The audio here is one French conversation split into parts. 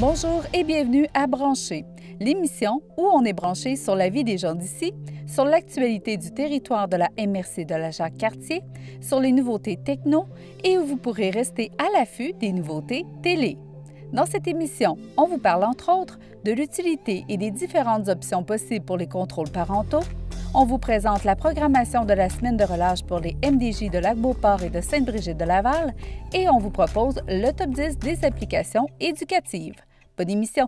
Bonjour et bienvenue à Brancher, l'émission où on est branché sur la vie des gens d'ici, sur l'actualité du territoire de la MRC de la Jacques-Cartier, sur les nouveautés techno et où vous pourrez rester à l'affût des nouveautés télé. Dans cette émission, on vous parle entre autres de l'utilité et des différentes options possibles pour les contrôles parentaux. On vous présente la programmation de la semaine de relâche pour les MDJ de Lac-Beauport et de Sainte-Brigitte de Laval et on vous propose le top 10 des applications éducatives. Bonne émission!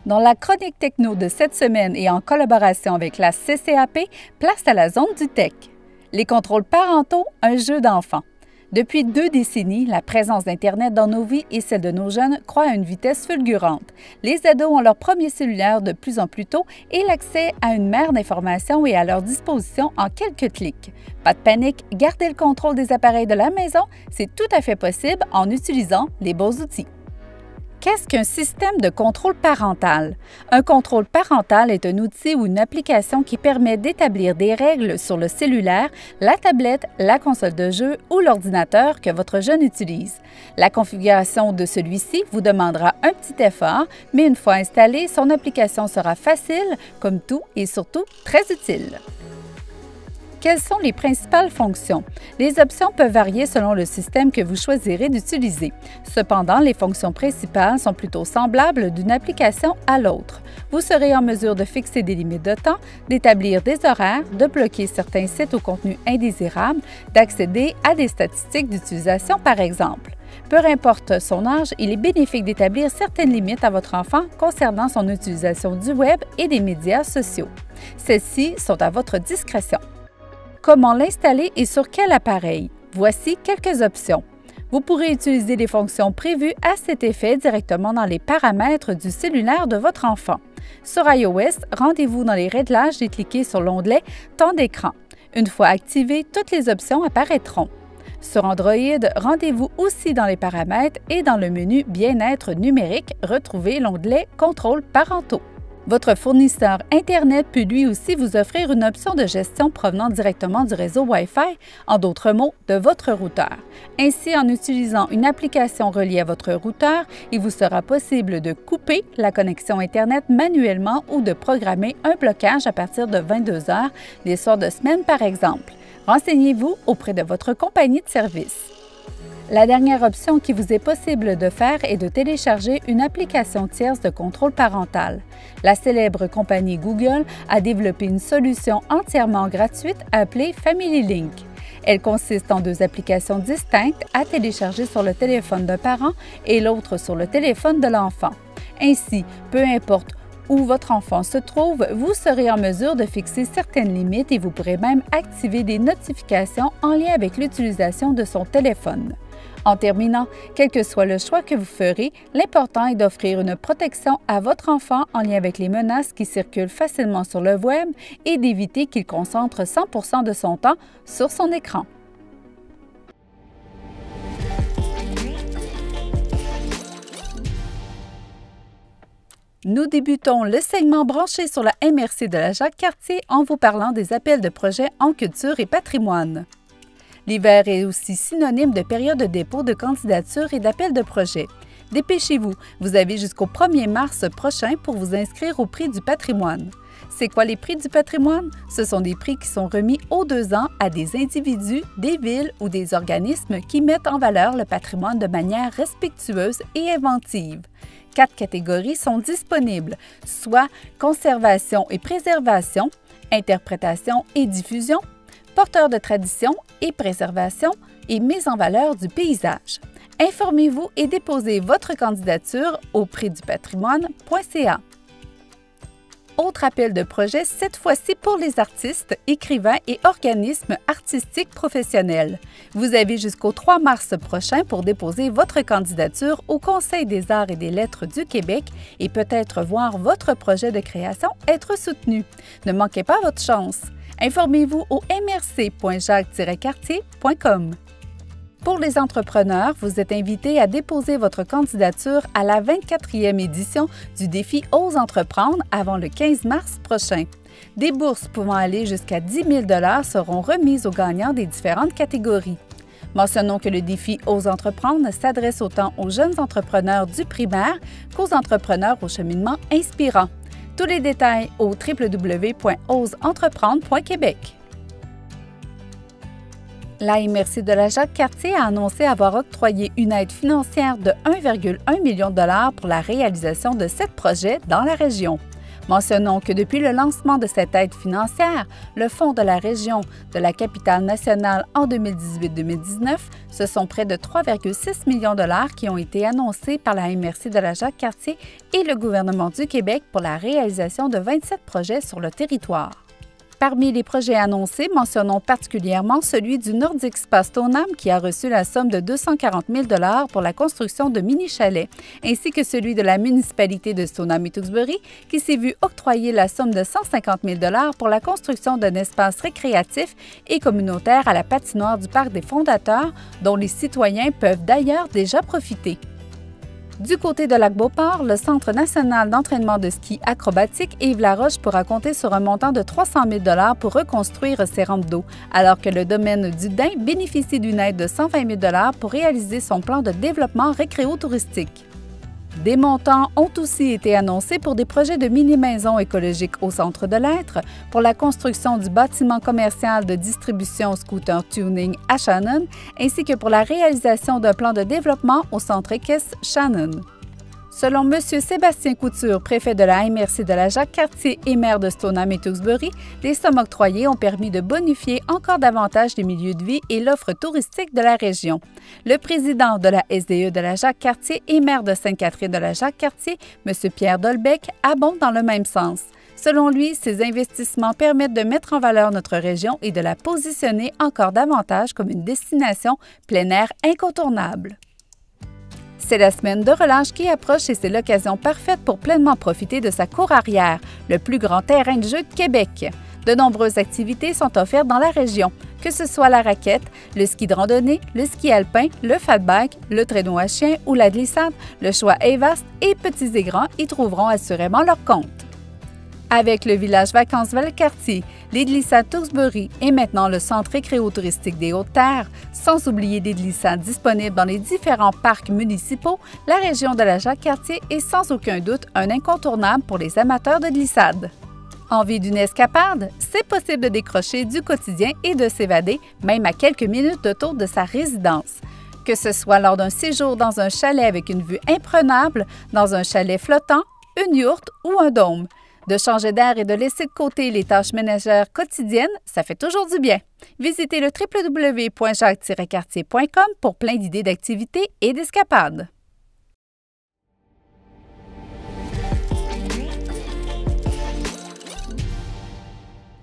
Dans la chronique techno de cette semaine et en collaboration avec la CCAP, place à la zone du tech. Les contrôles parentaux, un jeu d'enfant. Depuis 2 décennies, la présence d'Internet dans nos vies et celle de nos jeunes croît à une vitesse fulgurante. Les ados ont leur premier cellulaire de plus en plus tôt et l'accès à une mer d'informations est à leur disposition en quelques clics. Pas de panique, garder le contrôle des appareils de la maison, c'est tout à fait possible en utilisant les beaux outils. Qu'est-ce qu'un système de contrôle parental? Un contrôle parental est un outil ou une application qui permet d'établir des règles sur le cellulaire, la tablette, la console de jeu ou l'ordinateur que votre jeune utilise. La configuration de celui-ci vous demandera un petit effort, mais une fois installé, son application sera facile, comme tout et surtout très utile. Quelles sont les principales fonctions? Les options peuvent varier selon le système que vous choisirez d'utiliser. Cependant, les fonctions principales sont plutôt semblables d'une application à l'autre. Vous serez en mesure de fixer des limites de temps, d'établir des horaires, de bloquer certains sites au contenu indésirable, d'accéder à des statistiques d'utilisation par exemple. Peu importe son âge, il est bénéfique d'établir certaines limites à votre enfant concernant son utilisation du web et des médias sociaux. Celles-ci sont à votre discrétion. Comment l'installer et sur quel appareil? Voici quelques options. Vous pourrez utiliser les fonctions prévues à cet effet directement dans les paramètres du cellulaire de votre enfant. Sur iOS, rendez-vous dans les réglages et cliquez sur l'onglet « Temps d'écran ». Une fois activé, toutes les options apparaîtront. Sur Android, rendez-vous aussi dans les paramètres et dans le menu « Bien-être numérique », retrouvez l'onglet « Contrôles parentaux ». Votre fournisseur Internet peut lui aussi vous offrir une option de gestion provenant directement du réseau Wi-Fi, en d'autres mots, de votre routeur. Ainsi, en utilisant une application reliée à votre routeur, il vous sera possible de couper la connexion Internet manuellement ou de programmer un blocage à partir de 22 h les soirs de semaine par exemple. Renseignez-vous auprès de votre compagnie de service. La dernière option qui vous est possible de faire est de télécharger une application tierce de contrôle parental. La célèbre compagnie Google a développé une solution entièrement gratuite appelée Family Link. Elle consiste en 2 applications distinctes à télécharger sur le téléphone d'un parent et l'autre sur le téléphone de l'enfant. Ainsi, peu importe où votre enfant se trouve, vous serez en mesure de fixer certaines limites et vous pourrez même activer des notifications en lien avec l'utilisation de son téléphone. En terminant, quel que soit le choix que vous ferez, l'important est d'offrir une protection à votre enfant en lien avec les menaces qui circulent facilement sur le web et d'éviter qu'il concentre 100% de son temps sur son écran. Nous débutons le segment branché sur la MRC de la Jacques-Cartier en vous parlant des appels de projets en culture et patrimoine. L'hiver est aussi synonyme de période de dépôt de candidature et d'appel de projet. Dépêchez-vous, vous avez jusqu'au 1er mars prochain pour vous inscrire au prix du patrimoine. C'est quoi les prix du patrimoine? Ce sont des prix qui sont remis aux 2 ans à des individus, des villes ou des organismes qui mettent en valeur le patrimoine de manière respectueuse et inventive. 4 catégories sont disponibles, soit conservation et préservation, interprétation et diffusion, porteur de tradition et préservation et mise en valeur du paysage. Informez-vous et déposez votre candidature au prixdupatrimoine.ca. Autre appel de projet, cette fois-ci pour les artistes, écrivains et organismes artistiques professionnels. Vous avez jusqu'au 3 mars prochain pour déposer votre candidature au Conseil des arts et des lettres du Québec et peut-être voir votre projet de création être soutenu. Ne manquez pas votre chance. Informez-vous au mrc.jacques-cartier.com. Pour les entrepreneurs, vous êtes invités à déposer votre candidature à la 24e édition du défi Ose entreprendre avant le 15 mars prochain. Des bourses pouvant aller jusqu'à 10 000 $ seront remises aux gagnants des différentes catégories. Mentionnons que le défi Ose entreprendre s'adresse autant aux jeunes entrepreneurs du primaire qu'aux entrepreneurs au cheminement inspirant. Tous les détails au www.oseentreprendre.québec. La MRC de la Jacques-Cartier a annoncé avoir octroyé une aide financière de 1,1 million de dollars pour la réalisation de 7 projets dans la région. Mentionnons que depuis le lancement de cette aide financière, le Fonds de la région de la capitale nationale en 2018-2019, ce sont près de 3,6 millions de dollars qui ont été annoncés par la MRC de la Jacques-Cartier et le gouvernement du Québec pour la réalisation de 27 projets sur le territoire. Parmi les projets annoncés, mentionnons particulièrement celui du Nordic Spa Stoneham qui a reçu la somme de 240 000 $ pour la construction de mini-chalets, ainsi que celui de la municipalité de Stoneham et Tewksbury qui s'est vu octroyer la somme de 150 000 $ pour la construction d'un espace récréatif et communautaire à la patinoire du Parc des Fondateurs, dont les citoyens peuvent d'ailleurs déjà profiter. Du côté de Lac-Beauport, le Centre national d'entraînement de ski acrobatique Yves-Laroche pourra compter sur un montant de 300 000 $ pour reconstruire ses rampes d'eau, alors que le domaine du Dain bénéficie d'une aide de 120 000 $ pour réaliser son plan de développement récréo-touristique. Des montants ont aussi été annoncés pour des projets de mini-maisons écologiques au centre de l'Être, pour la construction du bâtiment commercial de distribution Scooter Tuning à Shannon, ainsi que pour la réalisation d'un plan de développement au centre équestre Shannon. Selon M. Sébastien Couture, préfet de la MRC de la Jacques-Cartier et maire de Stoneham et Tewksbury, les sommes octroyées ont permis de bonifier encore davantage les milieux de vie et l'offre touristique de la région. Le président de la SDE de la Jacques-Cartier et maire de Sainte-Catherine de la Jacques-Cartier, M. Pierre Dolbec, abonde dans le même sens. Selon lui, ces investissements permettent de mettre en valeur notre région et de la positionner encore davantage comme une destination plein air incontournable. C'est la semaine de relâche qui approche et c'est l'occasion parfaite pour pleinement profiter de sa cour arrière, le plus grand terrain de jeu de Québec. De nombreuses activités sont offertes dans la région, que ce soit la raquette, le ski de randonnée, le ski alpin, le fat bike, le traîneau à chien ou la glissade. Le choix est vaste et petits et grands y trouveront assurément leur compte. Avec le village Vacances Valcartier, les glissades Tewksbury et maintenant le centre récréo-touristique des Hautes-Terres, sans oublier des glissades disponibles dans les différents parcs municipaux, la région de la Jacques-Cartier est sans aucun doute un incontournable pour les amateurs de glissade. Envie d'une escapade? C'est possible de décrocher du quotidien et de s'évader, même à quelques minutes de tour de sa résidence. Que ce soit lors d'un séjour dans un chalet avec une vue imprenable, dans un chalet flottant, une yourte ou un dôme. De changer d'air et de laisser de côté les tâches ménagères quotidiennes, ça fait toujours du bien. Visitez le www.jacques-cartier.com pour plein d'idées d'activités et d'escapades.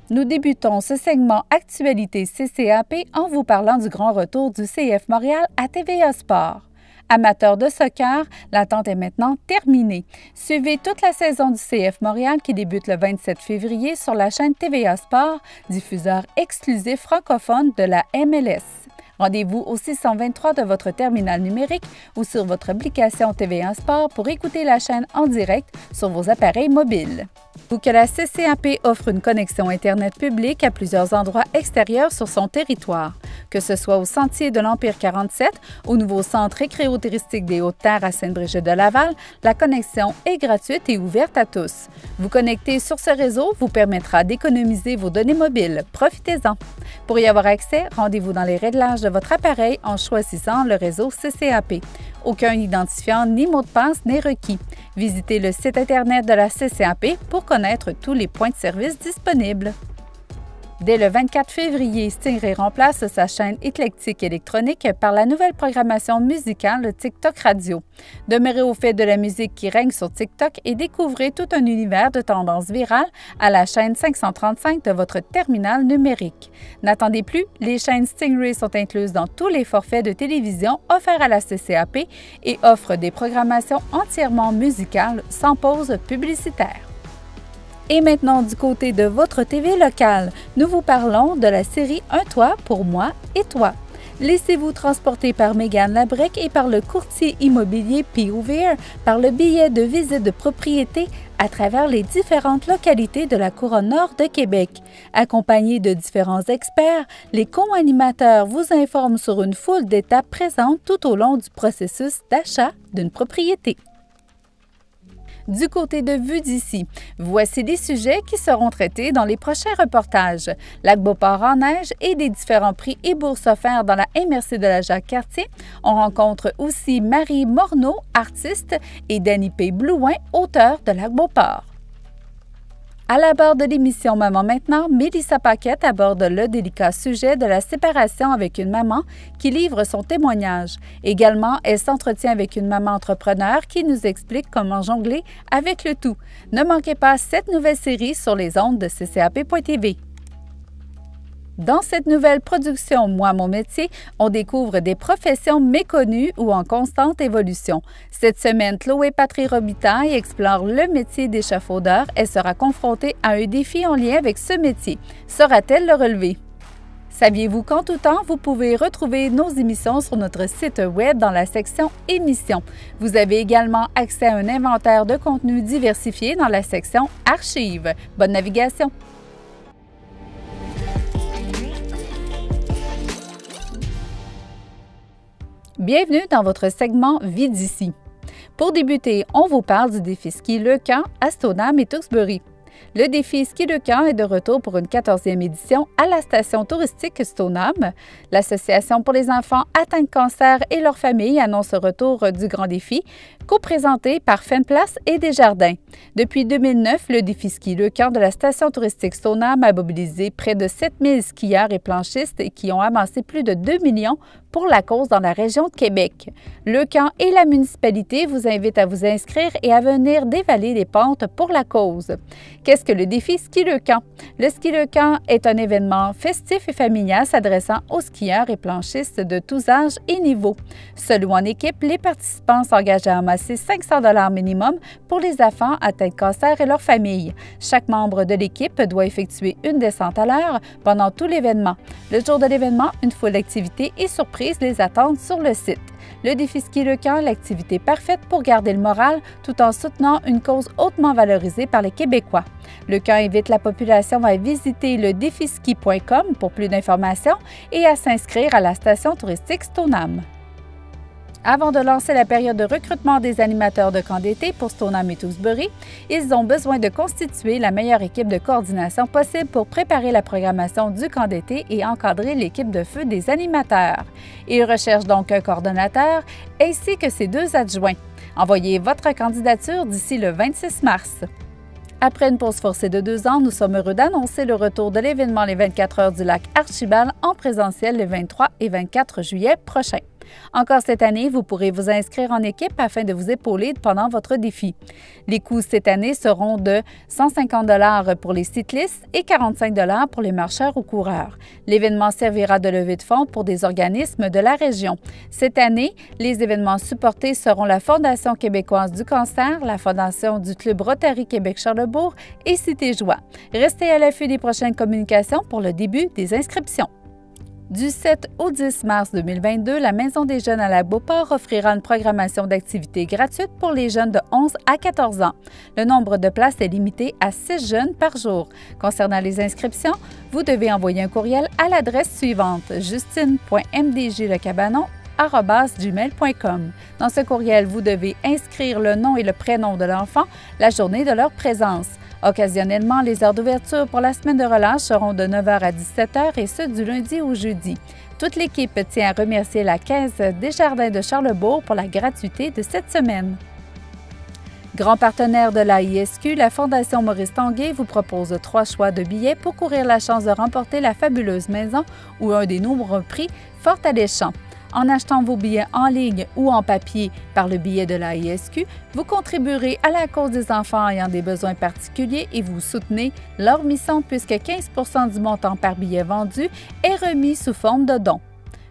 Nous débutons ce segment Actualité CCAP en vous parlant du grand retour du CF Montréal à TVA Sport. Amateurs de soccer, l'attente est maintenant terminée. Suivez toute la saison du CF Montréal qui débute le 27 février sur la chaîne TVA Sport, diffuseur exclusif francophone de la MLS. Rendez-vous au 623 de votre terminal numérique ou sur votre application TVA Sport pour écouter la chaîne en direct sur vos appareils mobiles. Ou que la CCAP offre une connexion Internet publique à plusieurs endroits extérieurs sur son territoire. Que ce soit au Sentier de l'Empire 47, au nouveau centre récréo-touristique des Hautes-Terres à Sainte-Brigitte-de-Laval, la connexion est gratuite et ouverte à tous. Vous connecter sur ce réseau vous permettra d'économiser vos données mobiles. Profitez-en! Pour y avoir accès, rendez-vous dans les réglages de votre appareil en choisissant le réseau CCAP. Aucun identifiant ni mot de passe n'est requis. Visitez le site Internet de la CCAP pour connaître tous les points de service disponibles. Dès le 24 février, Stingray remplace sa chaîne éclectique électronique par la nouvelle programmation musicale TikTok Radio. Demeurez au fait de la musique qui règne sur TikTok et découvrez tout un univers de tendances virales à la chaîne 535 de votre terminal numérique. N'attendez plus, les chaînes Stingray sont incluses dans tous les forfaits de télévision offerts à la CCAP et offrent des programmations entièrement musicales sans pause publicitaire. Et maintenant, du côté de votre TV locale, nous vous parlons de la série Un toit pour moi et toi. Laissez-vous transporter par Mégane Labrec et par le courtier immobilier POVR par le billet de visite de propriété à travers les différentes localités de la couronne nord de Québec. Accompagnés de différents experts, les co-animateurs vous informent sur une foule d'étapes présentes tout au long du processus d'achat d'une propriété. Du côté de Vue d'ici, voici des sujets qui seront traités dans les prochains reportages. Lac-Beauport en neige et des différents prix et bourses offerts dans la MRC de la Jacques-Cartier. On rencontre aussi Marie Morneau, artiste, et Danny P. Blouin, auteur de Lac-Beauport. À la barre de l'émission Maman Maintenant, Mélissa Paquette aborde le délicat sujet de la séparation avec une maman qui livre son témoignage. Également, elle s'entretient avec une maman entrepreneur qui nous explique comment jongler avec le tout. Ne manquez pas cette nouvelle série sur les ondes de ccap.tv. Dans cette nouvelle production Moi, mon métier, on découvre des professions méconnues ou en constante évolution. Cette semaine, Chloé Patry Robitaille explore le métier d'échafaudeur. Elle sera confrontée à un défi en lien avec ce métier. Saura-t-elle le relever? Saviez-vous qu'en tout temps, vous pouvez retrouver nos émissions sur notre site web dans la section Émissions. Vous avez également accès à un inventaire de contenus diversifié dans la section Archives. Bonne navigation! Bienvenue dans votre segment Vie d'ici. Pour débuter, on vous parle du défi ski Le Camp à Stoneham et Tewksbury. Le défi Ski Le Camp est de retour pour une 14e édition à la station touristique Stoneham. L'Association pour les enfants atteints de cancer et leurs familles annonce le retour du grand défi, co-présenté par Fenplace et Desjardins. Depuis 2009, le défi Ski Le Camp de la station touristique Stoneham a mobilisé près de 7000 skieurs et planchistes qui ont amassé plus de 2 millions pour la cause dans la région de Québec. Le Camp et la municipalité vous invitent à vous inscrire et à venir dévaler les pentes pour la cause. Qu'est-ce que le défi Ski Le Camp? Le Ski Le Camp est un événement festif et familial s'adressant aux skieurs et planchistes de tous âges et niveaux. Seul ou en équipe, les participants s'engagent à amasser 500 $ minimum pour les enfants atteints de cancer et leurs familles. Chaque membre de l'équipe doit effectuer une descente à l'heure pendant tout l'événement. Le jour de l'événement, une foule d'activités et surprises les attendent sur le site. Le défi Ski Le Camp, l'activité parfaite pour garder le moral tout en soutenant une cause hautement valorisée par les Québécois. Le camp invite la population à visiter le défiski.com pour plus d'informations et à s'inscrire à la station touristique Stoneham. Avant de lancer la période de recrutement des animateurs de camp d'été pour Stoneham et Tewksbury, ils ont besoin de constituer la meilleure équipe de coordination possible pour préparer la programmation du camp d'été et encadrer l'équipe de feu des animateurs. Ils recherchent donc un coordonnateur ainsi que ses 2 adjoints. Envoyez votre candidature d'ici le 26 mars. Après une pause forcée de 2 ans, nous sommes heureux d'annoncer le retour de l'événement Les 24 heures du lac Archibald en présentiel les 23 et 24 juillet prochains. Encore cette année, vous pourrez vous inscrire en équipe afin de vous épauler pendant votre défi. Les coûts cette année seront de 150 $ pour les cyclistes et 45 $ pour les marcheurs ou coureurs. L'événement servira de levée de fonds pour des organismes de la région. Cette année, les événements supportés seront la Fondation québécoise du cancer, la Fondation du Club Rotary Québec-Charlebourg et Cité Joie. Restez à l'affût des prochaines communications pour le début des inscriptions. Du 7 au 10 mars 2022, la Maison des jeunes à Lac-Beauport offrira une programmation d'activités gratuites pour les jeunes de 11 à 14 ans. Le nombre de places est limité à 6 jeunes par jour. Concernant les inscriptions, vous devez envoyer un courriel à l'adresse suivante justine.mdjlecabanon@gmail.com. Dans ce courriel, vous devez inscrire le nom et le prénom de l'enfant, la journée de leur présence. Occasionnellement, les heures d'ouverture pour la semaine de relâche seront de 9h à 17h et ce du lundi au jeudi. Toute l'équipe tient à remercier la Caisse Desjardins de Charlebourg pour la gratuité de cette semaine. Grand partenaire de la ISQ, la Fondation Maurice Tanguay vous propose 3 choix de billets pour courir la chance de remporter la fabuleuse maison ou un des nombreux prix fort alléchants. En achetant vos billets en ligne ou en papier par le billet de la ISQ, vous contribuerez à la cause des enfants ayant des besoins particuliers et vous soutenez leur mission puisque 15 % du montant par billet vendu est remis sous forme de dons.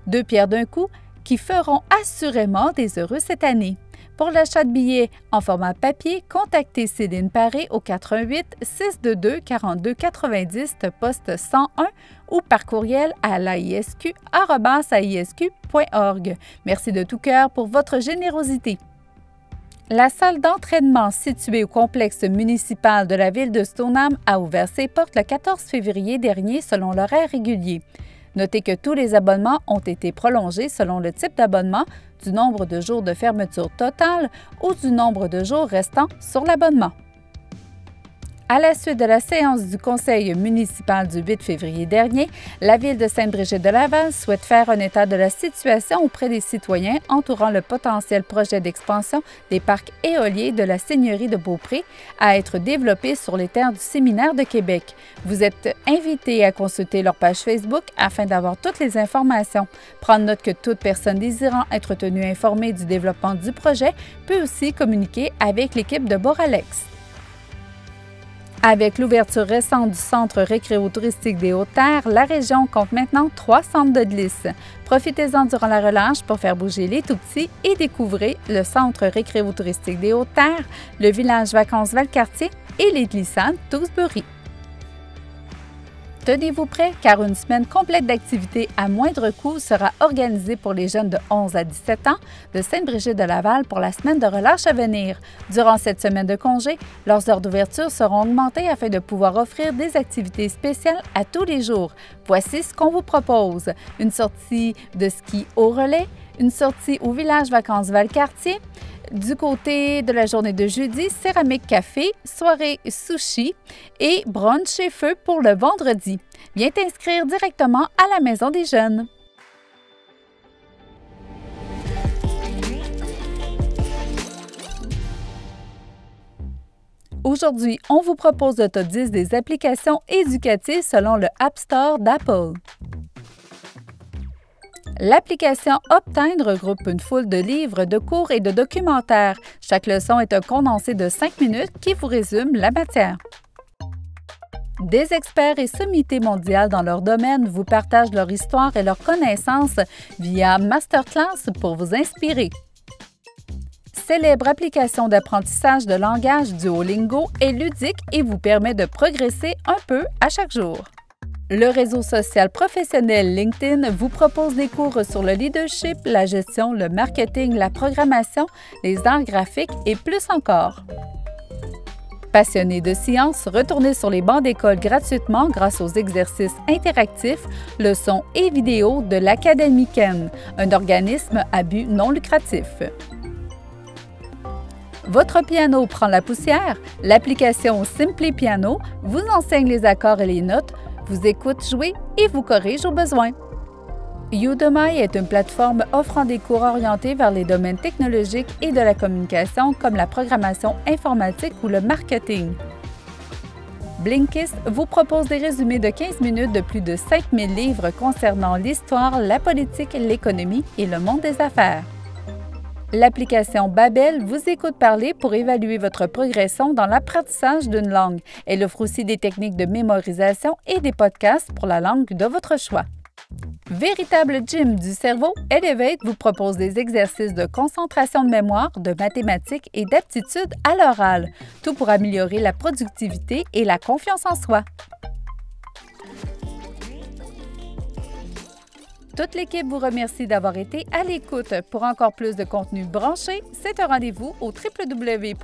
2 pierres d'un coup qui feront assurément des heureux cette année. Pour l'achat de billets en format papier, contactez Céline Paré au 88 622 42 90 poste 101 ou par courriel à laisq@laisq.org. Merci de tout cœur pour votre générosité. La salle d'entraînement située au complexe municipal de la ville de Stoneham a ouvert ses portes le 14 février dernier selon l'horaire régulier. Notez que tous les abonnements ont été prolongés selon le type d'abonnement, du nombre de jours de fermeture totale ou du nombre de jours restant sur l'abonnement. À la suite de la séance du conseil municipal du 8 février dernier, la ville de Sainte-Brigitte-de-Laval souhaite faire un état de la situation auprès des citoyens entourant le potentiel projet d'expansion des parcs éoliens de la seigneurie de Beaupré à être développé sur les terres du Séminaire de Québec. Vous êtes invités à consulter leur page Facebook afin d'avoir toutes les informations. Prendre note que toute personne désirant être tenue informée du développement du projet peut aussi communiquer avec l'équipe de Boralex. Avec l'ouverture récente du centre récréo-touristique des Hautes-Terres, la région compte maintenant 3 centres de glisse. Profitez-en durant la relâche pour faire bouger les tout-petits et découvrez le centre récréo-touristique des Hautes-Terres, le village vacances Valcartier et les glissades Tewksbury. Tenez-vous prêts car une semaine complète d'activités à moindre coût sera organisée pour les jeunes de 11 à 17 ans de Sainte-Brigitte-de-Laval pour la semaine de relâche à venir. Durant cette semaine de congé, leurs heures d'ouverture seront augmentées afin de pouvoir offrir des activités spéciales à tous les jours. Voici ce qu'on vous propose. Une sortie de ski au relais, une sortie au village vacances Valcartier. Du côté de la journée de jeudi, céramique café, soirée sushi et brunch et feu pour le vendredi. Viens t'inscrire directement à la Maison des Jeunes. Aujourd'hui, on vous propose le top 10 des applications éducatives selon le App Store d'Apple. L'application Optine regroupe une foule de livres, de cours et de documentaires. Chaque leçon est un condensé de 5 minutes qui vous résume la matière. Des experts et sommités mondiales dans leur domaine vous partagent leur histoire et leurs connaissances via masterclass pour vous inspirer. Célèbre application d'apprentissage de langage Duolingo est ludique et vous permet de progresser un peu à chaque jour. Le réseau social professionnel LinkedIn vous propose des cours sur le leadership, la gestion, le marketing, la programmation, les arts graphiques et plus encore. Passionné de sciences, retournez sur les bancs d'école gratuitement grâce aux exercices interactifs, leçons et vidéos de l'Académie Ken, un organisme à but non lucratif. Votre piano prend la poussière? L'application Simply Piano vous enseigne les accords et les notes, vous écoute jouer et vous corrige au besoin. Udemy est une plateforme offrant des cours orientés vers les domaines technologiques et de la communication comme la programmation informatique ou le marketing. Blinkist vous propose des résumés de 15 minutes de plus de 5000 livres concernant l'histoire, la politique, l'économie et le monde des affaires. L'application Babel vous écoute parler pour évaluer votre progression dans l'apprentissage d'une langue. Elle offre aussi des techniques de mémorisation et des podcasts pour la langue de votre choix. Véritable gym du cerveau, Elevate vous propose des exercices de concentration de mémoire, de mathématiques et d'aptitudes à l'oral, tout pour améliorer la productivité et la confiance en soi. Toute l'équipe vous remercie d'avoir été à l'écoute. Pour encore plus de contenu branché, c'est un rendez-vous au www.ccap.tv.